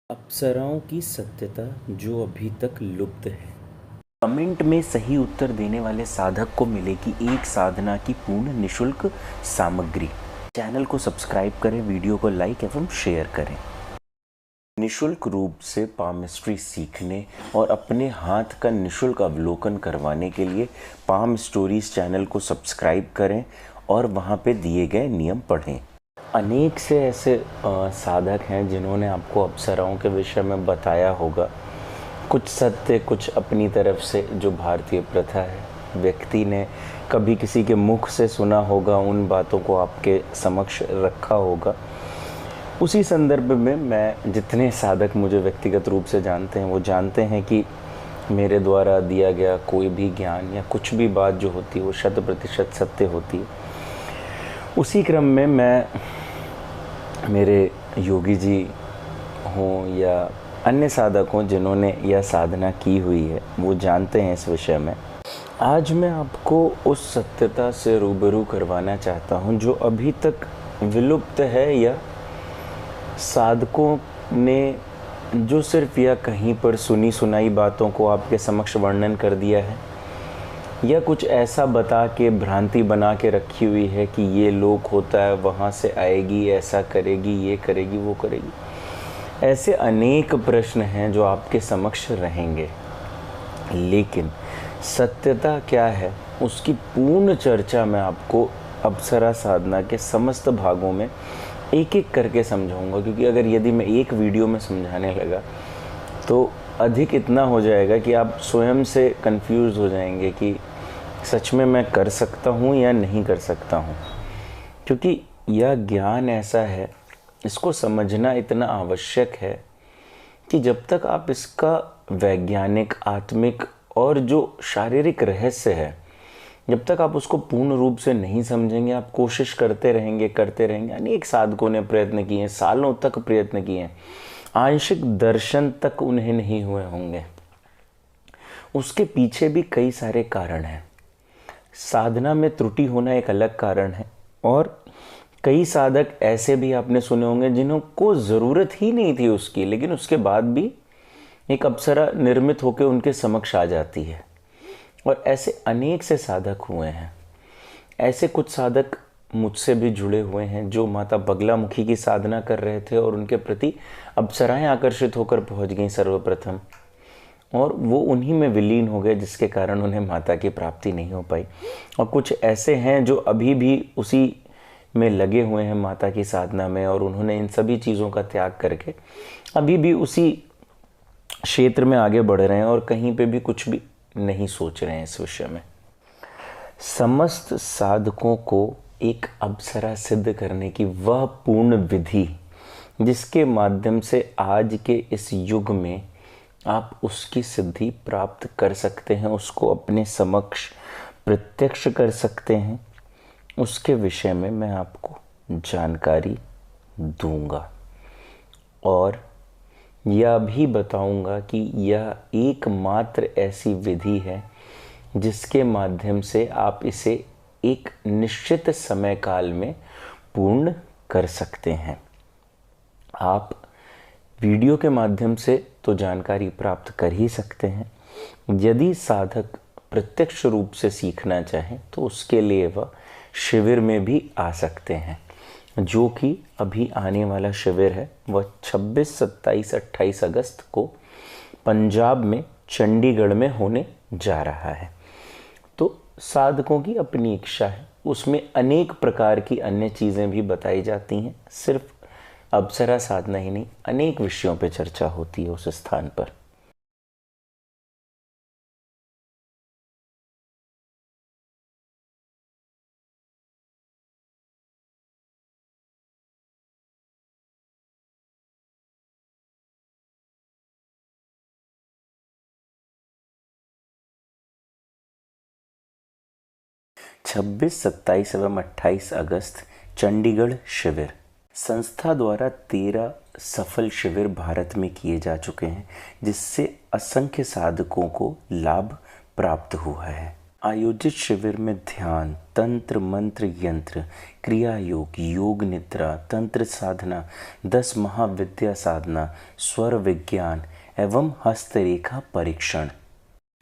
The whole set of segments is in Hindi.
अप्सराओं की सत्यता जो अभी तक लुप्त है। कमेंट में सही उत्तर देने वाले साधक को मिलेगी एक साधना की पूर्ण निशुल्क सामग्री। चैनल को सब्सक्राइब करें, वीडियो को लाइक एवं शेयर करें। निशुल्क रूप से पामिस्ट्री सीखने और अपने हाथ का निशुल्क अवलोकन करवाने के लिए पाम स्टोरीज चैनल को सब्सक्राइब करें और वहाँ पे दिए गए नियम पढ़ें। अनेक से ऐसे साधक हैं जिन्होंने आपको अप्सराओं के विषय में बताया होगा, कुछ सत्य कुछ अपनी तरफ से। जो भारतीय प्रथा है, व्यक्ति ने कभी किसी के मुख से सुना होगा, उन बातों को आपके समक्ष रखा होगा। उसी संदर्भ में मैं, जितने साधक मुझे व्यक्तिगत रूप से जानते हैं वो जानते हैं कि मेरे द्वारा दिया गया कोई भी ज्ञान या कुछ भी बात जो होती है वो 100% सत्य होती है। उसी क्रम में मैं, मेरे योगी जी हों या अन्य साधक हों जिन्होंने यह साधना की हुई है, वो जानते हैं इस विषय में। आज मैं आपको उस सत्यता से रूबरू करवाना चाहता हूं जो अभी तक विलुप्त है, या साधकों ने जो सिर्फ या कहीं पर सुनी सुनाई बातों को आपके समक्ष वर्णन कर दिया है, या कुछ ऐसा बता के भ्रांति बना के रखी हुई है कि ये लोक होता है, वहाँ से आएगी, ऐसा करेगी, ये करेगी, वो करेगी। ऐसे अनेक प्रश्न हैं जो आपके समक्ष रहेंगे, लेकिन सत्यता क्या है उसकी पूर्ण चर्चा मैं आपको अप्सरा साधना के समस्त भागों में एक एक करके समझाऊंगा। क्योंकि अगर यदि मैं एक वीडियो में समझाने लगा तो अधिक इतना हो जाएगा कि आप स्वयं से कंफ्यूज हो जाएंगे कि सच में मैं कर सकता हूँ या नहीं कर सकता हूँ। क्योंकि यह ज्ञान ऐसा है, इसको समझना इतना आवश्यक है कि जब तक आप इसका वैज्ञानिक, आत्मिक और जो शारीरिक रहस्य है, जब तक आप उसको पूर्ण रूप से नहीं समझेंगे, आप कोशिश करते रहेंगे। अनेक साधकों ने प्रयत्न किए हैं, सालों तक प्रयत्न किए हैं, आंशिक दर्शन तक उन्हें नहीं हुए होंगे। उसके पीछे भी कई सारे कारण हैं। साधना में त्रुटि होना एक अलग कारण है, और कई साधक ऐसे भी आपने सुने होंगे जिन्हों को ज़रूरत ही नहीं थी उसकी, लेकिन उसके बाद भी एक अप्सरा निर्मित होकर उनके समक्ष आ जाती है। और ऐसे अनेक से साधक हुए हैं। ऐसे कुछ साधक मुझसे भी जुड़े हुए हैं जो माता बगलामुखी की साधना कर रहे थे और उनके प्रति अप्सराएं आकर्षित होकर पहुंच गईं सर्वप्रथम, और वो उन्हीं में विलीन हो गए, जिसके कारण उन्हें माता की प्राप्ति नहीं हो पाई। और कुछ ऐसे हैं जो अभी भी उसी में लगे हुए हैं माता की साधना में, और उन्होंने इन सभी चीज़ों का त्याग करके अभी भी उसी क्षेत्र में आगे बढ़ रहे हैं और कहीं पे भी कुछ भी नहीं सोच रहे हैं इस विषय में। समस्त साधकों को एक अप्सरा सिद्ध करने की वह पूर्ण विधि जिसके माध्यम से आज के इस युग में आप उसकी सिद्धि प्राप्त कर सकते हैं, उसको अपने समक्ष प्रत्यक्ष कर सकते हैं, उसके विषय में मैं आपको जानकारी दूंगा। और यह भी बताऊंगा कि यह एकमात्र ऐसी विधि है जिसके माध्यम से आप इसे एक निश्चित समय काल में पूर्ण कर सकते हैं। आप वीडियो के माध्यम से तो जानकारी प्राप्त कर ही सकते हैं, यदि साधक प्रत्यक्ष रूप से सीखना चाहें तो उसके लिए वह शिविर में भी आ सकते हैं, जो कि अभी आने वाला शिविर है वह 26, 27, 28 अगस्त को पंजाब में चंडीगढ़ में होने जा रहा है। तो साधकों की अपनी इच्छा है, उसमें अनेक प्रकार की अन्य चीज़ें भी बताई जाती हैं, सिर्फ अप्सरा साधना ही नहीं, अनेक विषयों पर चर्चा होती है उस स्थान पर। छब्बीस, 27 एवं 28 अगस्त चंडीगढ़ शिविर। संस्था द्वारा 13 सफल शिविर भारत में किए जा चुके हैं, जिससे असंख्य साधकों को लाभ प्राप्त हुआ है। आयोजित शिविर में ध्यान, तंत्र मंत्र यंत्र, क्रिया योग, योग निद्रा, तंत्र साधना, 10 महाविद्या साधना, स्वर विज्ञान एवं हस्तरेखा परीक्षण।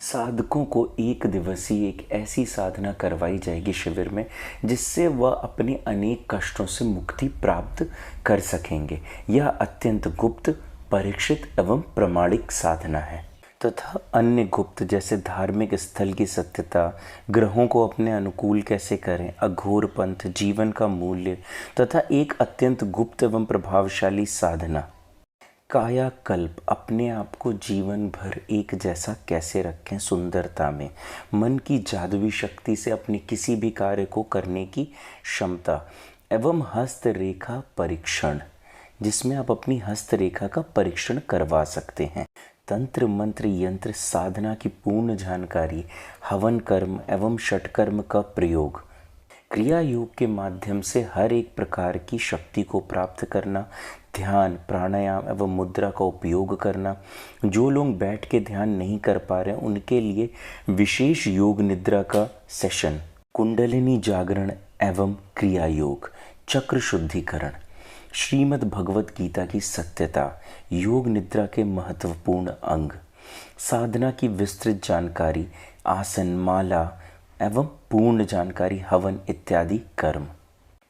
साधकों को एक दिवसीय एक ऐसी साधना करवाई जाएगी शिविर में जिससे वह अपने अनेक कष्टों से मुक्ति प्राप्त कर सकेंगे। यह अत्यंत गुप्त, परीक्षित एवं प्रामाणिक साधना है तथा अन्य गुप्त जैसे धार्मिक स्थल की सत्यता, ग्रहों को अपने अनुकूल कैसे करें, अघोर पंथ, जीवन का मूल्य तथा एक अत्यंत गुप्त एवं प्रभावशाली साधना कायाकल्प, अपने आप को जीवन भर एक जैसा कैसे रखें, सुंदरता में, मन की जादुई शक्ति से अपने किसी भी कार्य को करने की क्षमता एवं हस्तरेखा परीक्षण, जिसमें आप अपनी हस्तरेखा का परीक्षण करवा सकते हैं। तंत्र मंत्र यंत्र साधना की पूर्ण जानकारी, हवन कर्म एवं षटकर्म का प्रयोग, क्रिया योग के माध्यम से हर एक प्रकार की शक्ति को प्राप्त करना, ध्यान, प्राणायाम एवं मुद्रा का उपयोग करना, जो लोग बैठ के ध्यान नहीं कर पा रहे हैं उनके लिए विशेष योग निद्रा का सेशन, कुंडलिनी जागरण एवं क्रिया योग, चक्र शुद्धिकरण, श्रीमद् भगवत गीता की सत्यता, योग निद्रा के महत्वपूर्ण अंग, साधना की विस्तृत जानकारी, आसन, माला एवं पूर्ण जानकारी, हवन इत्यादि कर्म।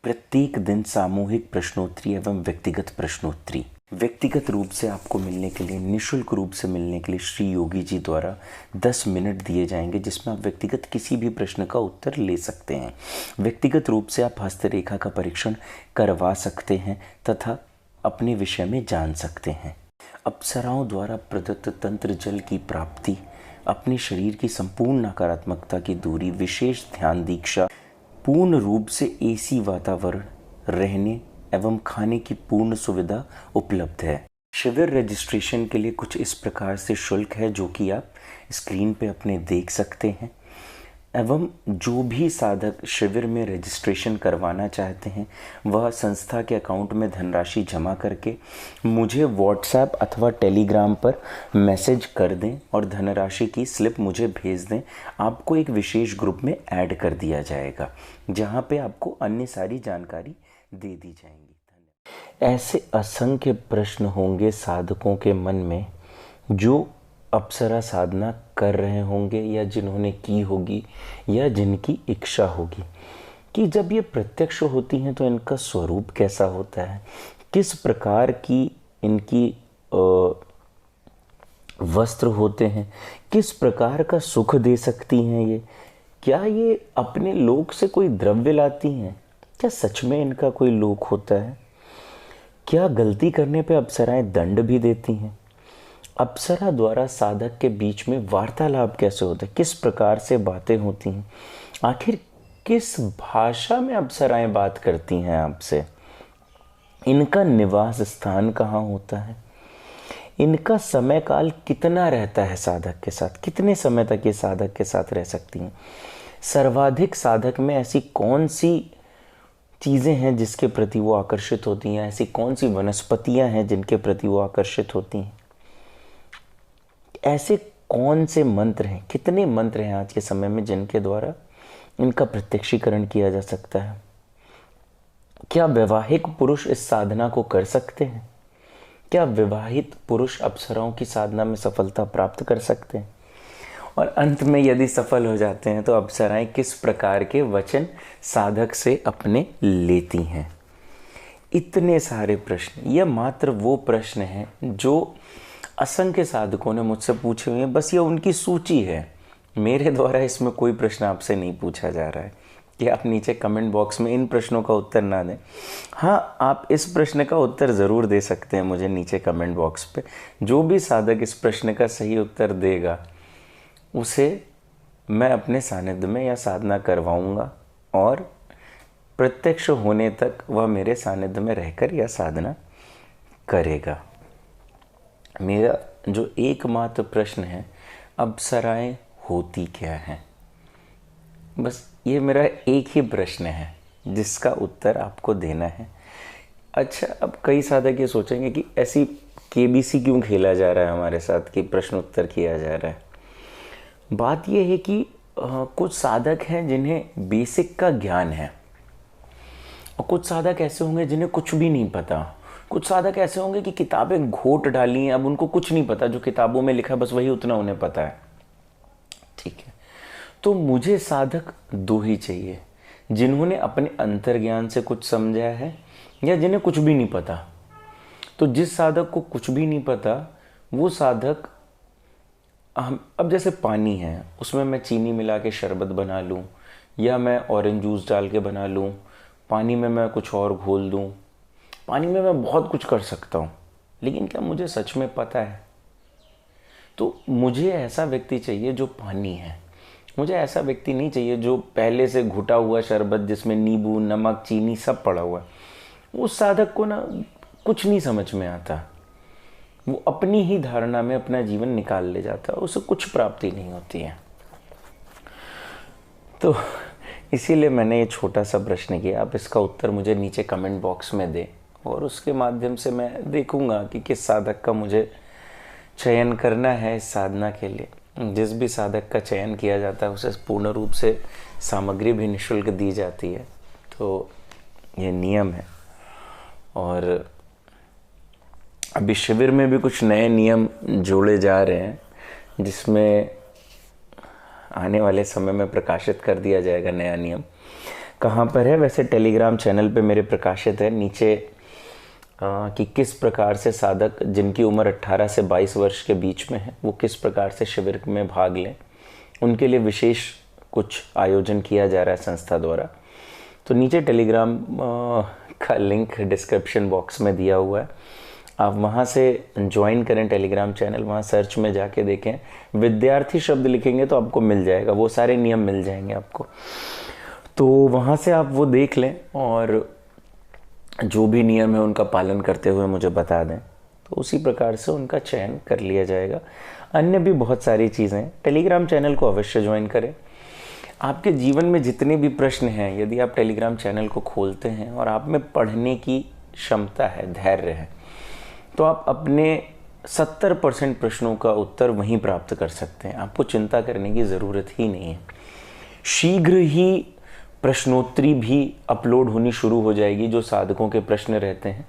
प्रत्येक दिन सामूहिक प्रश्नोत्तरी एवं व्यक्तिगत प्रश्नोत्तरी। व्यक्तिगत रूप से आपको मिलने के लिए, निःशुल्क रूप से मिलने के लिए श्री योगी जी द्वारा 10 मिनट दिए जाएंगे जिसमें आप व्यक्तिगत किसी भी प्रश्न का उत्तर ले सकते हैं। व्यक्तिगत रूप से आप हस्तरेखा का परीक्षण करवा सकते हैं तथा अपने विषय में जान सकते हैं। अप्सराओं द्वारा प्रदत्त तंत्र जल की प्राप्ति, अपने शरीर की संपूर्ण नकारात्मकता की दूरी, विशेष ध्यान दीक्षा, पूर्ण रूप से एसी वातावरण, रहने एवं खाने की पूर्ण सुविधा उपलब्ध है। शिविर रजिस्ट्रेशन के लिए कुछ इस प्रकार से शुल्क है जो कि आप स्क्रीन पे अपने देख सकते हैं एवं जो भी साधक शिविर में रजिस्ट्रेशन करवाना चाहते हैं वह संस्था के अकाउंट में धनराशि जमा करके मुझे व्हाट्सएप अथवा टेलीग्राम पर मैसेज कर दें और धनराशि की स्लिप मुझे भेज दें। आपको एक विशेष ग्रुप में ऐड कर दिया जाएगा जहां पे आपको अन्य सारी जानकारी दे दी जाएंगी। ऐसे असंख्य प्रश्न होंगे साधकों के मन में जो अप्सरा साधना कर रहे होंगे या जिन्होंने की होगी या जिनकी इच्छा होगी कि जब ये प्रत्यक्ष होती हैं तो इनका स्वरूप कैसा होता है, किस प्रकार की इनकी वस्त्र होते हैं, किस प्रकार का सुख दे सकती हैं ये, क्या ये अपने लोक से कोई द्रव्य लाती हैं, क्या सच में इनका कोई लोक होता है, क्या गलती करने पे अप्सराएं दंड भी देती हैं, अप्सरा द्वारा साधक के बीच में वार्तालाप कैसे होता है, किस प्रकार से बातें होती हैं, आखिर किस भाषा में अप्सराएं बात करती हैं आपसे, इनका निवास स्थान कहाँ होता है, इनका समय काल कितना रहता है साधक के साथ, कितने समय तक ये साधक के साथ रह सकती हैं, सर्वाधिक साधक में ऐसी कौन सी चीज़ें हैं जिसके प्रति वो आकर्षित होती हैं, ऐसी कौन सी वनस्पतियां हैं जिनके प्रति वो आकर्षित होती हैं, ऐसे कौन से मंत्र हैं, कितने मंत्र हैं आज के समय में जिनके द्वारा इनका प्रत्यक्षीकरण किया जा सकता है, क्या वैवाहिक पुरुष इस साधना को कर सकते हैं, क्या विवाहित पुरुष अप्सराओं की साधना में सफलता प्राप्त कर सकते हैं, और अंत में यदि सफल हो जाते हैं तो अप्सराएं किस प्रकार के वचन साधक से अपने लेती हैं। इतने सारे प्रश्न, यह मात्र वो प्रश्न हैं जो असंख्य साधकों ने मुझसे पूछे हुए हैं, बस ये उनकी सूची है, मेरे द्वारा इसमें कोई प्रश्न आपसे नहीं पूछा जा रहा है कि आप नीचे कमेंट बॉक्स में इन प्रश्नों का उत्तर ना दें। हाँ, आप इस प्रश्न का उत्तर ज़रूर दे सकते हैं मुझे नीचे कमेंट बॉक्स पे। जो भी साधक इस प्रश्न का सही उत्तर देगा उसे मैं अपने सानिध्य में या साधना करवाऊंगा और प्रत्यक्ष होने तक वह मेरे सानिध्य में रहकर यह साधना करेगा। मेरा जो एकमात्र प्रश्न है, अप्सराएं होती क्या हैं, बस ये मेरा एक ही प्रश्न है जिसका उत्तर आपको देना है। अच्छा, अब कई साधक ये सोचेंगे कि ऐसी केबीसी क्यों खेला जा रहा है हमारे साथ कि प्रश्न उत्तर किया जा रहा है। बात यह है कि कुछ साधक हैं जिन्हें बेसिक का ज्ञान है, और कुछ साधक ऐसे होंगे जिन्हें कुछ भी नहीं पता। कुछ साधक ऐसे होंगे कि किताबें घोट डाली हैं, अब उनको कुछ नहीं पता, जो किताबों में लिखा है बस वही उतना उन्हें पता है। ठीक है, तो मुझे साधक दो ही चाहिए, जिन्होंने अपने अंतर्ज्ञान से कुछ समझा है या जिन्हें कुछ भी नहीं पता। तो जिस साधक को कुछ भी नहीं पता, वो साधक हम अब जैसे पानी है, उसमें मैं चीनी मिला के शरबत बना लूँ, या मैं ऑरेंज जूस डाल के बना लूँ, पानी में मैं कुछ और घोल दूँ, पानी में मैं बहुत कुछ कर सकता हूँ, लेकिन क्या मुझे सच में पता है? तो मुझे ऐसा व्यक्ति चाहिए जो पानी है। मुझे ऐसा व्यक्ति नहीं चाहिए जो पहले से घुटा हुआ शरबत जिसमें नींबू, नमक, चीनी सब पड़ा हुआ है। उस साधक को ना कुछ नहीं समझ में आता, वो अपनी ही धारणा में अपना जीवन निकाल ले जाता है, उसे कुछ प्राप्ति नहीं होती है। तो इसीलिए मैंने ये छोटा सा प्रश्न किया। आप इसका उत्तर मुझे नीचे कमेंट बॉक्स में दें, और उसके माध्यम से मैं देखूंगा कि किस साधक का मुझे चयन करना है इस साधना के लिए। जिस भी साधक का चयन किया जाता है उसे पूर्ण रूप से सामग्री भी निःशुल्क दी जाती है। तो ये नियम है। और अभी शिविर में भी कुछ नए नियम जोड़े जा रहे हैं, जिसमें आने वाले समय में प्रकाशित कर दिया जाएगा नया नियम। कहाँ पर है? वैसे टेलीग्राम चैनल पे मेरे प्रकाशित है नीचे कि किस प्रकार से साधक जिनकी उम्र 18 से 22 वर्ष के बीच में है वो किस प्रकार से शिविर में भाग लें। उनके लिए विशेष कुछ आयोजन किया जा रहा है संस्था द्वारा। तो नीचे टेलीग्राम का लिंक डिस्क्रिप्शन बॉक्स में दिया हुआ है, आप वहाँ से ज्वाइन करें टेलीग्राम चैनल। वहाँ सर्च में जाके देखें, विद्यार्थी शब्द लिखेंगे तो आपको मिल जाएगा, वो सारे नियम मिल जाएंगे आपको। तो वहाँ से आप वो देख लें और जो भी नियम है उनका पालन करते हुए मुझे बता दें, तो उसी प्रकार से उनका चयन कर लिया जाएगा। अन्य भी बहुत सारी चीज़ें हैं। टेलीग्राम चैनल को अवश्य ज्वाइन करें। आपके जीवन में जितने भी प्रश्न हैं, यदि आप टेलीग्राम चैनल को खोलते हैं और आप में पढ़ने की क्षमता है, धैर्य है, तो आप अपने 70% प्रश्नों का उत्तर वहीं प्राप्त कर सकते हैं। आपको चिंता करने की ज़रूरत ही नहीं है। शीघ्र ही प्रश्नोत्तरी भी अपलोड होनी शुरू हो जाएगी। जो साधकों के प्रश्न रहते हैं,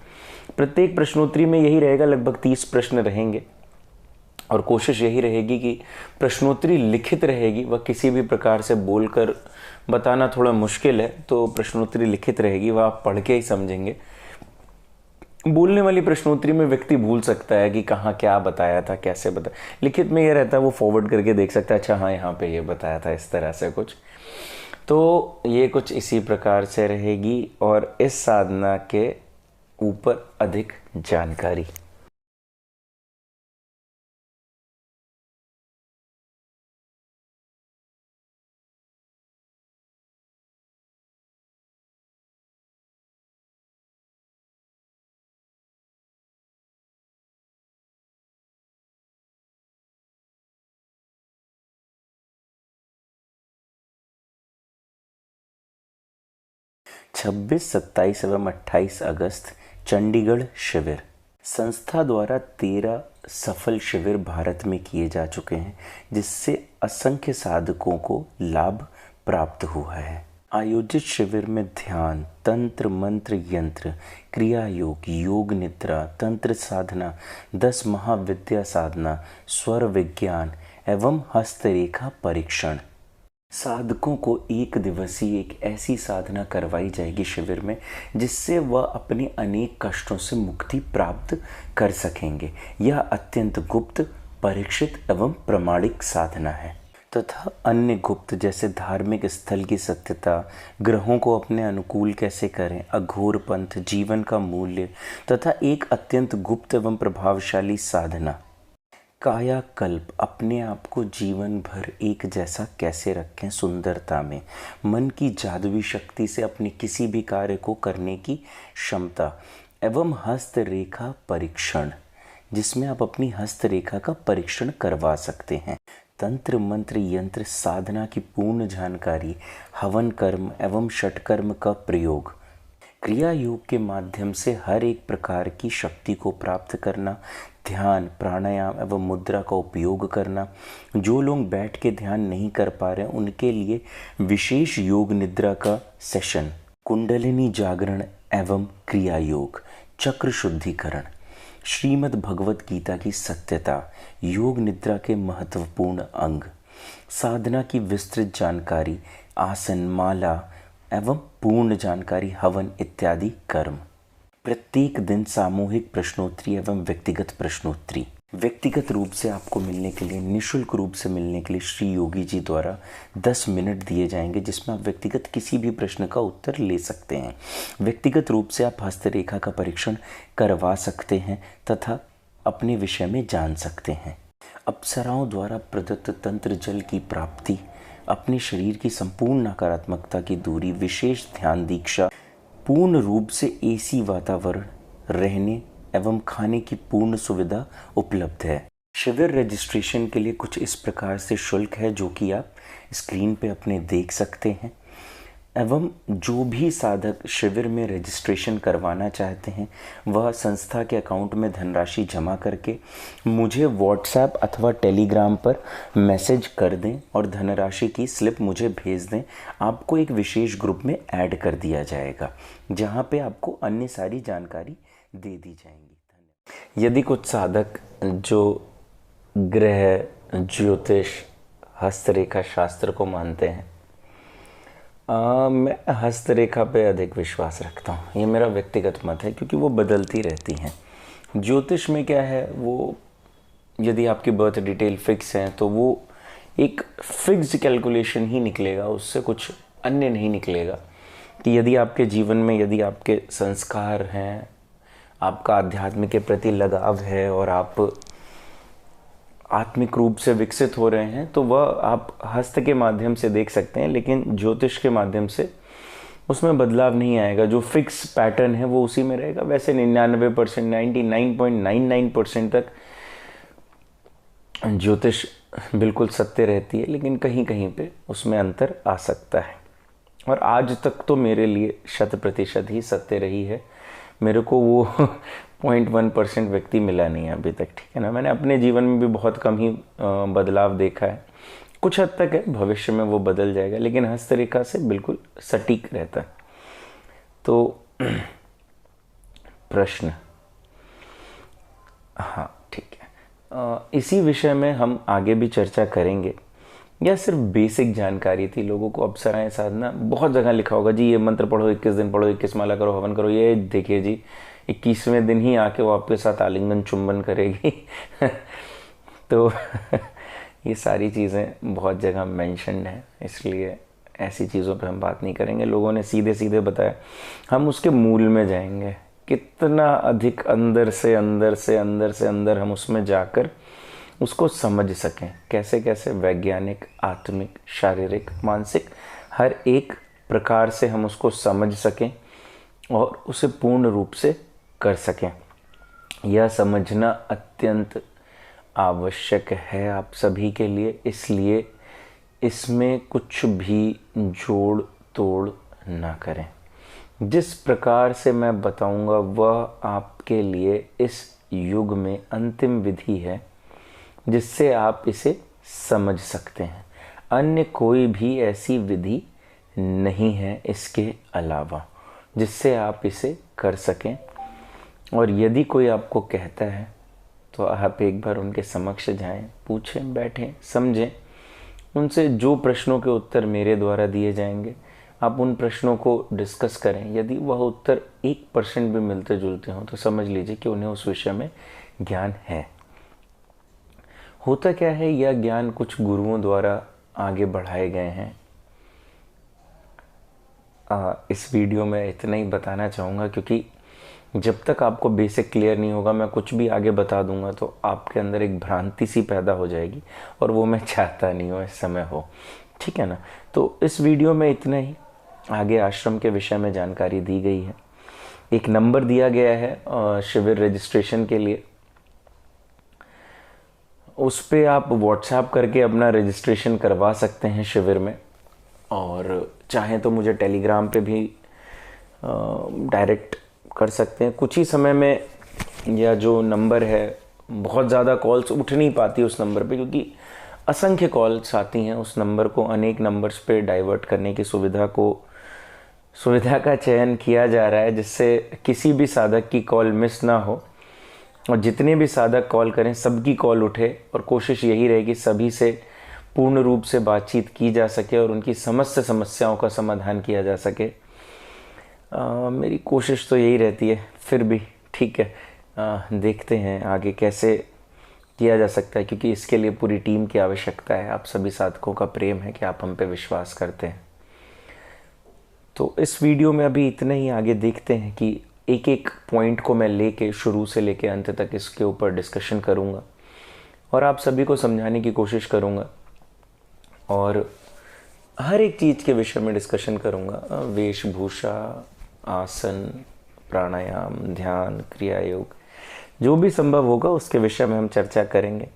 प्रत्येक प्रश्नोत्तरी में यही रहेगा, लगभग 30 प्रश्न रहेंगे, और कोशिश यही रहेगी कि प्रश्नोत्तरी लिखित रहेगी। वह किसी भी प्रकार से बोलकर बताना थोड़ा मुश्किल है, तो प्रश्नोत्तरी लिखित रहेगी, वह आप पढ़ के ही समझेंगे। बोलने वाली प्रश्नोत्तरी में व्यक्ति भूल सकता है कि कहाँ क्या बताया था, कैसे बताया। लिखित में यह रहता है, वो फॉरवर्ड करके देख सकता है, अच्छा हाँ यहाँ पे ये बताया था, इस तरह से कुछ। तो ये कुछ इसी प्रकार से रहेगी। और इस साधना के ऊपर अधिक जानकारी छब्बीस, 27 एवं 28 अगस्त चंडीगढ़ शिविर। संस्था द्वारा 13 सफल शिविर भारत में किए जा चुके हैं, जिससे असंख्य साधकों को लाभ प्राप्त हुआ है। आयोजित शिविर में ध्यान, तंत्र, मंत्र, यंत्र, क्रिया योग, योग निद्रा, तंत्र साधना, 10 महाविद्या साधना, स्वर विज्ञान एवं हस्तरेखा परीक्षण। साधकों को एक दिवसीय एक ऐसी साधना करवाई जाएगी शिविर में, जिससे वह अपने अनेक कष्टों से मुक्ति प्राप्त कर सकेंगे। यह अत्यंत गुप्त, परीक्षित एवं प्रमाणिक साधना है तथा अन्य गुप्त जैसे धार्मिक स्थल की सत्यता, ग्रहों को अपने अनुकूल कैसे करें, अघोर पंथ, जीवन का मूल्य तथा एक अत्यंत गुप्त एवं प्रभावशाली साधना कायाकल्प, अपने आप को जीवन भर एक जैसा कैसे रखें, सुंदरता में, मन की जादुई शक्ति से अपने किसी भी कार्य को करने की क्षमता एवं हस्तरेखा परीक्षण, जिसमें आप अपनी हस्तरेखा का परीक्षण करवा सकते हैं। तंत्र, मंत्र, यंत्र साधना की पूर्ण जानकारी, हवन कर्म एवं षटकर्म का प्रयोग, क्रिया योग के माध्यम से हर एक प्रकार की शक्ति को प्राप्त करना, ध्यान, प्राणायाम एवं मुद्रा का उपयोग करना। जो लोग बैठ के ध्यान नहीं कर पा रहे हैं उनके लिए विशेष योग निद्रा का सेशन, कुंडलिनी जागरण एवं क्रिया योग, चक्र शुद्धिकरण, श्रीमद् भगवत गीता की सत्यता, योग निद्रा के महत्वपूर्ण अंग, साधना की विस्तृत जानकारी, आसन, माला एवं पूर्ण जानकारी, हवन इत्यादि कर्म। प्रत्येक दिन सामूहिक प्रश्नोत्तरी एवं व्यक्तिगत प्रश्नोत्तरी। व्यक्तिगत रूप से आपको मिलने के लिए, निःशुल्क रूप से मिलने के लिए श्री योगी जी द्वारा 10 मिनट दिए जाएंगे जिसमें आप व्यक्तिगत किसी भी प्रश्न का उत्तर ले सकते हैं। व्यक्तिगत रूप से आप हस्तरेखा का परीक्षण करवा सकते हैं तथा अपने विषय में जान सकते हैं। अप्सराओं द्वारा प्रदत्त तंत्र जल की प्राप्ति, अपने शरीर की संपूर्ण नकारात्मकता की दूरी, विशेष ध्यान दीक्षा, पूर्ण रूप से एसी वातावरण, रहने एवं खाने की पूर्ण सुविधा उपलब्ध है। शिविर रजिस्ट्रेशन के लिए कुछ इस प्रकार से शुल्क है जो कि आप स्क्रीन पे अपने देख सकते हैं। एवं जो भी साधक शिविर में रजिस्ट्रेशन करवाना चाहते हैं वह संस्था के अकाउंट में धनराशि जमा करके मुझे व्हाट्सएप अथवा टेलीग्राम पर मैसेज कर दें और धनराशि की स्लिप मुझे भेज दें। आपको एक विशेष ग्रुप में ऐड कर दिया जाएगा जहां पे आपको अन्य सारी जानकारी दे दी जाएंगी। यदि कुछ साधक जो ग्रह, ज्योतिष, हस्तरेखा शास्त्र को मानते हैं, मैं हस्तरेखा पे अधिक विश्वास रखता हूँ। ये मेरा व्यक्तिगत मत है क्योंकि वो बदलती रहती हैं। ज्योतिष में क्या है, वो यदि आपकी बर्थ डिटेल फिक्स है तो वो एक फिक्स्ड कैलकुलेशन ही निकलेगा, उससे कुछ अन्य नहीं निकलेगा। कि यदि आपके जीवन में, यदि आपके संस्कार हैं, आपका अध्यात्म के प्रति लगाव है और आप आत्मिक रूप से विकसित हो रहे हैं तो वह आप हस्त के माध्यम से देख सकते हैं, लेकिन ज्योतिष के माध्यम से उसमें बदलाव नहीं आएगा। जो फिक्स पैटर्न है वो उसी में रहेगा। वैसे 99%, 99.99% तक ज्योतिष बिल्कुल सत्य रहती है, लेकिन कहीं कहीं पे उसमें अंतर आ सकता है। और आज तक तो मेरे लिए 100% ही सत्य रही है। मेरे को वो 0.1% व्यक्ति मिला नहीं है अभी तक, ठीक है ना। मैंने अपने जीवन में भी बहुत कम ही बदलाव देखा है। कुछ हद तक है, भविष्य में वो बदल जाएगा, लेकिन हस्तरेखा से बिल्कुल सटीक रहता है। तो प्रश्न, हाँ ठीक है, इसी विषय में हम आगे भी चर्चा करेंगे। यह सिर्फ बेसिक जानकारी थी। लोगों को अप्सराएं साधना, बहुत जगह लिखा होगा जी ये मंत्र पढ़ो, 21 दिन पढ़ो, 21 माला करो, हवन करो। ये देखिए जी 21वें दिन ही आके वो आपके साथ आलिंगन चुंबन करेगी तो ये सारी चीज़ें बहुत जगह मेंशन्ड हैं, इसलिए ऐसी चीज़ों पे हम बात नहीं करेंगे। लोगों ने सीधे सीधे बताया, हम उसके मूल में जाएंगे। कितना अधिक अंदर से अंदर हम उसमें जाकर उसको समझ सकें, कैसे कैसे वैज्ञानिक, आत्मिक, शारीरिक, मानसिक हर एक प्रकार से हम उसको समझ सकें और उसे पूर्ण रूप से कर सकें। यह समझना अत्यंत आवश्यक है आप सभी के लिए, इसलिए इसमें कुछ भी जोड़ तोड़ ना करें। जिस प्रकार से मैं बताऊंगा वह आपके लिए इस युग में अंतिम विधि है जिससे आप इसे समझ सकते हैं। अन्य कोई भी ऐसी विधि नहीं है इसके अलावा जिससे आप इसे कर सकें। और यदि कोई आपको कहता है तो आप एक बार उनके समक्ष जाएं, पूछें, बैठें, समझें। उनसे जो प्रश्नों के उत्तर मेरे द्वारा दिए जाएंगे आप उन प्रश्नों को डिस्कस करें। यदि वह उत्तर 1% भी मिलते जुलते हों तो समझ लीजिए कि उन्हें उस विषय में ज्ञान है। होता क्या है, यह ज्ञान कुछ गुरुओं द्वारा आगे बढ़ाए गए हैं। इस वीडियो में इतना ही बताना चाहूँगा क्योंकि जब तक आपको बेसिक क्लियर नहीं होगा मैं कुछ भी आगे बता दूंगा तो आपके अंदर एक भ्रांति सी पैदा हो जाएगी और वो मैं चाहता नहीं हूँ इस समय हो, ठीक है ना। तो इस वीडियो में इतना ही। आगे आश्रम के विषय में जानकारी दी गई है। एक नंबर दिया गया है शिविर रजिस्ट्रेशन के लिए, उस पर आप व्हाट्सएप करके अपना रजिस्ट्रेशन करवा सकते हैं शिविर में। और चाहें तो मुझे टेलीग्राम पे भी डायरेक्ट कर सकते हैं कुछ ही समय में, या जो नंबर है बहुत ज़्यादा कॉल्स उठ नहीं पाती उस नंबर पे, क्योंकि असंख्य कॉल्स आती हैं उस नंबर को अनेक नंबर्स पे डाइवर्ट करने की सुविधा का चयन किया जा रहा है, जिससे किसी भी साधक की कॉल मिस ना हो, और जितने भी साधक कॉल करें सबकी कॉल उठे, और कोशिश यही रहेगी सभी से पूर्ण रूप से बातचीत की जा सके और उनकी समस्त समस्याओं का समाधान किया जा सके। मेरी कोशिश तो यही रहती है, फिर भी ठीक है, देखते हैं आगे कैसे किया जा सकता है, क्योंकि इसके लिए पूरी टीम की आवश्यकता है। आप सभी साधकों का प्रेम है कि आप हम पे विश्वास करते हैं। तो इस वीडियो में अभी इतना ही, आगे देखते हैं कि एक एक पॉइंट को मैं लेके शुरू से लेके अंत तक इसके ऊपर डिस्कशन करूँगा और आप सभी को समझाने की कोशिश करूँगा, और हर एक चीज़ के विषय में डिस्कशन करूँगा। वेशभूषा, आसन, प्राणायाम, ध्यान, क्रिया योग, जो भी संभव होगा उसके विषय में हम चर्चा करेंगे।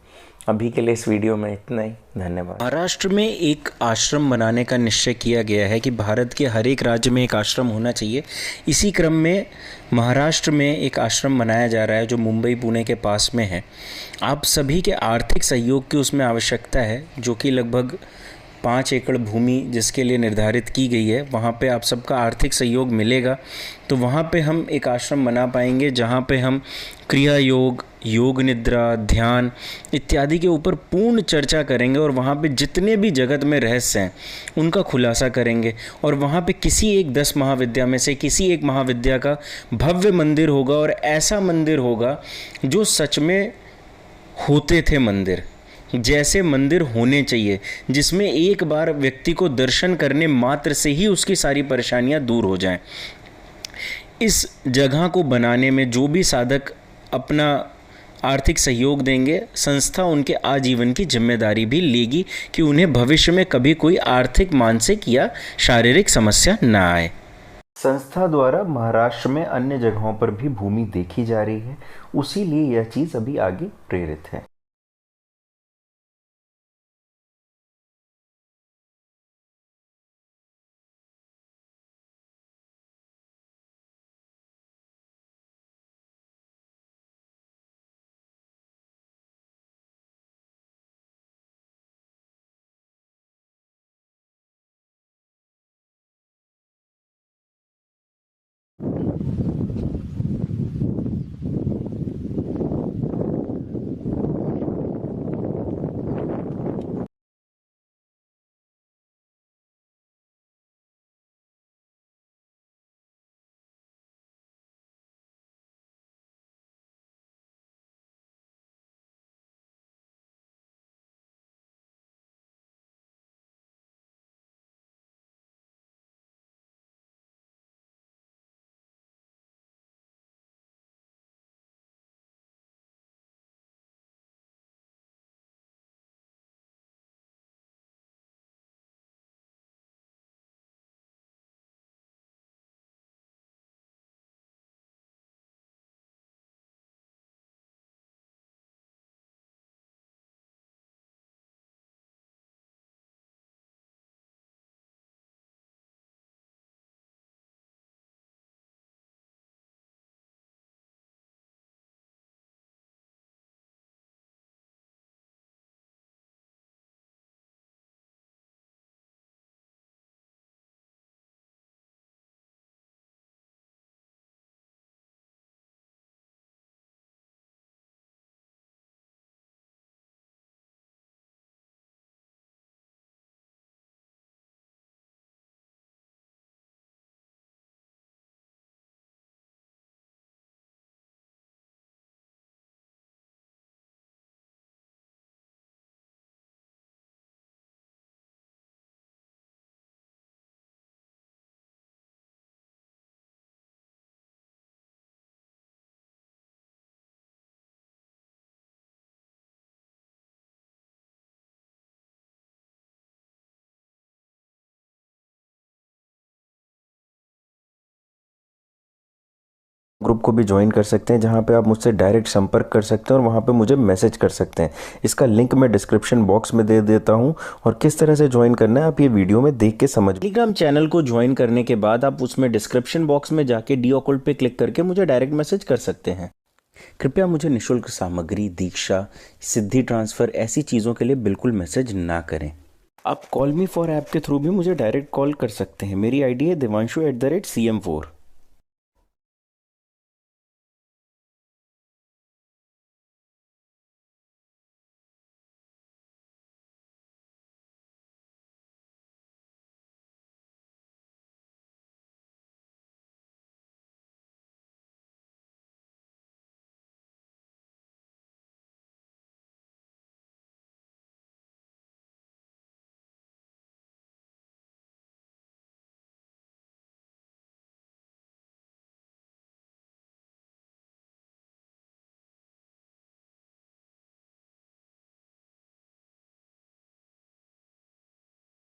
अभी के लिए इस वीडियो में इतना ही, धन्यवाद। महाराष्ट्र में एक आश्रम बनाने का निश्चय किया गया है कि भारत के हर एक राज्य में एक आश्रम होना चाहिए। इसी क्रम में महाराष्ट्र में एक आश्रम बनाया जा रहा है जो मुंबई पुणे के पास में है। आप सभी के आर्थिक सहयोग की उसमें आवश्यकता है, जो कि लगभग 5 एकड़ भूमि जिसके लिए निर्धारित की गई है, वहाँ पे आप सबका आर्थिक सहयोग मिलेगा तो वहाँ पे हम एक आश्रम बना पाएंगे जहाँ पे हम क्रिया योग, योग निद्रा, ध्यान इत्यादि के ऊपर पूर्ण चर्चा करेंगे, और वहाँ पे जितने भी जगत में रहस्य हैं उनका खुलासा करेंगे। और वहाँ पे किसी एक 10 महाविद्या में से किसी एक महाविद्या का भव्य मंदिर होगा, और ऐसा मंदिर होगा जो सच में होते थे मंदिर, जैसे मंदिर होने चाहिए, जिसमें एक बार व्यक्ति को दर्शन करने मात्र से ही उसकी सारी परेशानियां दूर हो जाएं। इस जगह को बनाने में जो भी साधक अपना आर्थिक सहयोग देंगे, संस्था उनके आजीवन की जिम्मेदारी भी लेगी कि उन्हें भविष्य में कभी कोई आर्थिक, मानसिक या शारीरिक समस्या ना आए। संस्था द्वारा महाराष्ट्र में अन्य जगहों पर भी भूमि देखी जा रही है, उसी लिए यह चीज़ अभी आगे प्रेरित है। ग्रुप को भी ज्वाइन कर सकते हैं, जहां पे आप मुझसे डायरेक्ट संपर्क कर सकते हैं और वहां पे मुझे मैसेज कर सकते हैं। इसका लिंक मैं डिस्क्रिप्शन बॉक्स में दे देता हूं, और किस तरह से ज्वाइन करना है आप ये वीडियो में देख के समझ। टेलीग्राम चैनल को ज्वाइन करने के बाद आप उसमें डिस्क्रिप्शन बॉक्स में जाके डी ऑकल्ट पे क्लिक करके मुझे डायरेक्ट मैसेज कर सकते हैं। कृपया मुझे निःशुल्क सामग्री, दीक्षा, सिद्धि ट्रांसफ़र ऐसी चीज़ों के लिए बिल्कुल मैसेज ना करें। आप कॉल मी फॉर ऐप के थ्रू भी मुझे डायरेक्ट कॉल कर सकते हैं। मेरी आईडी है devanshu@cm4।